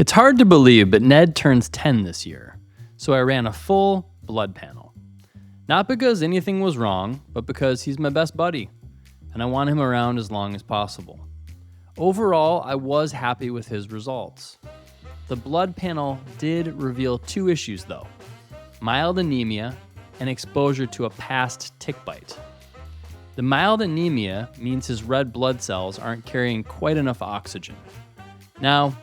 It's hard to believe, but Ned turns 10 this year, so I ran a full blood panel. Not because anything was wrong, but because he's my best buddy, and I want him around as long as possible. Overall, I was happy with his results. The blood panel did reveal 2 issues though: mild anemia and exposure to a past tick bite. The mild anemia means his red blood cells aren't carrying quite enough oxygen. Now,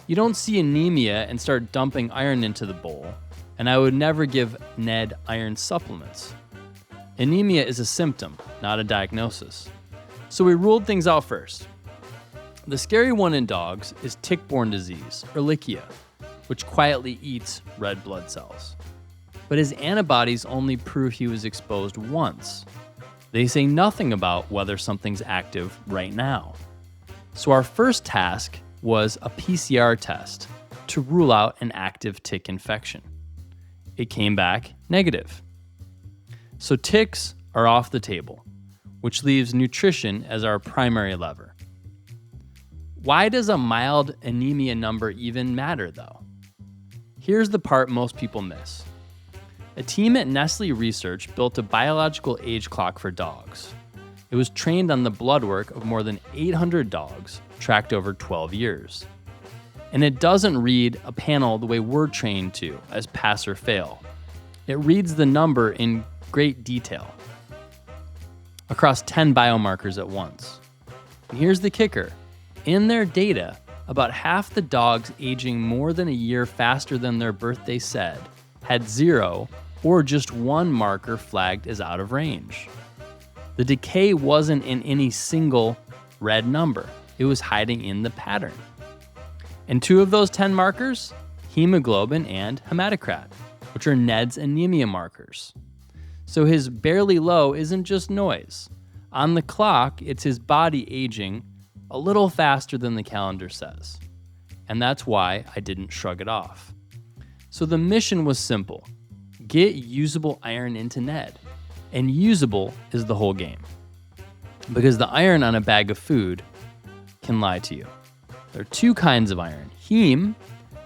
you don't see anemia and start dumping iron into the bowl, and I would never give Ned iron supplements. Anemia is a symptom, not a diagnosis. So we ruled things out first. The scary one in dogs is tick-borne disease, Ehrlichia, which quietly eats red blood cells. But his antibodies only prove he was exposed once. They say nothing about whether something's active right now. So our first task was a PCR test to rule out an active tick infection. It came back negative. So ticks are off the table, which leaves nutrition as our primary lever. Why does a mild anemia number even matter though? Here's the part most people miss. A team at Nestle Research built a biological age clock for dogs. It was trained on the blood work of more than 800 dogs, tracked over 12 years. And it doesn't read a panel the way we're trained to, as pass or fail. It reads the number in great detail, across 10 biomarkers at once. And here's the kicker. In their data, about half the dogs aging more than a year faster than their birthday said had 0 or just 1 marker flagged as out of range. The decay wasn't in any single red number. It was hiding in the pattern. And 2 of those 10 markers, hemoglobin and hematocrit, which are Ned's anemia markers. So his barely low isn't just noise. On the clock, it's his body aging a little faster than the calendar says. And that's why I didn't shrug it off. So the mission was simple: get usable iron into Ned. And usable is the whole game. Because the iron on a bag of food can lie to you. There are 2 kinds of iron: heme,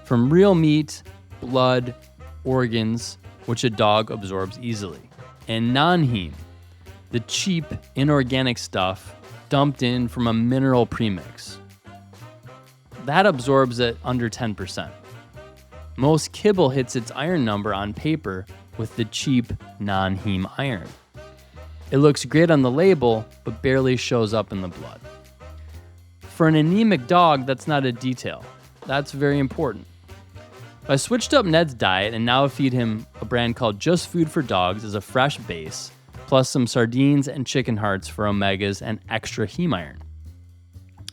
from real meat, blood, organs, which a dog absorbs easily, and non-heme, the cheap, inorganic stuff dumped in from a mineral premix. That absorbs at under 10%. Most kibble hits its iron number on paper with the cheap non-heme iron. It looks great on the label, but barely shows up in the blood. For an anemic dog, that's not a detail. That's very important. I switched up Ned's diet and now feed him a brand called Just Food for Dogs as a fresh base, plus some sardines and chicken hearts for omegas and extra heme iron.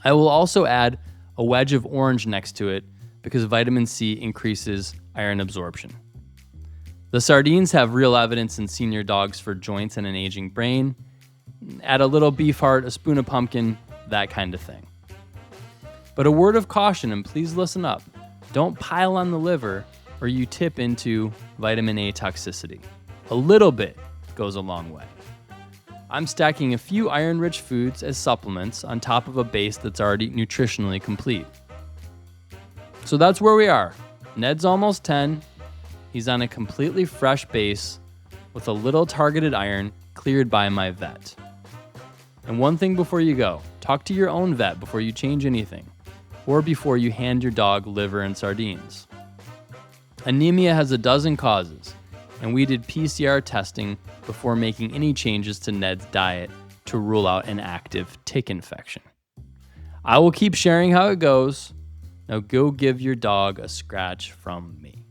I will also add a wedge of orange next to it because vitamin C increases iron absorption. The sardines have real evidence in senior dogs for joints and an aging brain. Add a little beef heart, a spoon of pumpkin, that kind of thing. But a word of caution, and please listen up. Don't pile on the liver or you tip into vitamin A toxicity. A little bit goes a long way. I'm stacking a few iron-rich foods as supplements on top of a base that's already nutritionally complete. So that's where we are. Ned's almost 10. He's on a completely fresh base with a little targeted iron cleared by my vet. And one thing before you go, talk to your own vet before you change anything, or before you hand your dog liver and sardines. Anemia has a dozen causes, and we did PCR testing before making any changes to Ned's diet to rule out an active tick infection. I will keep sharing how it goes. Now go give your dog a scratch from me.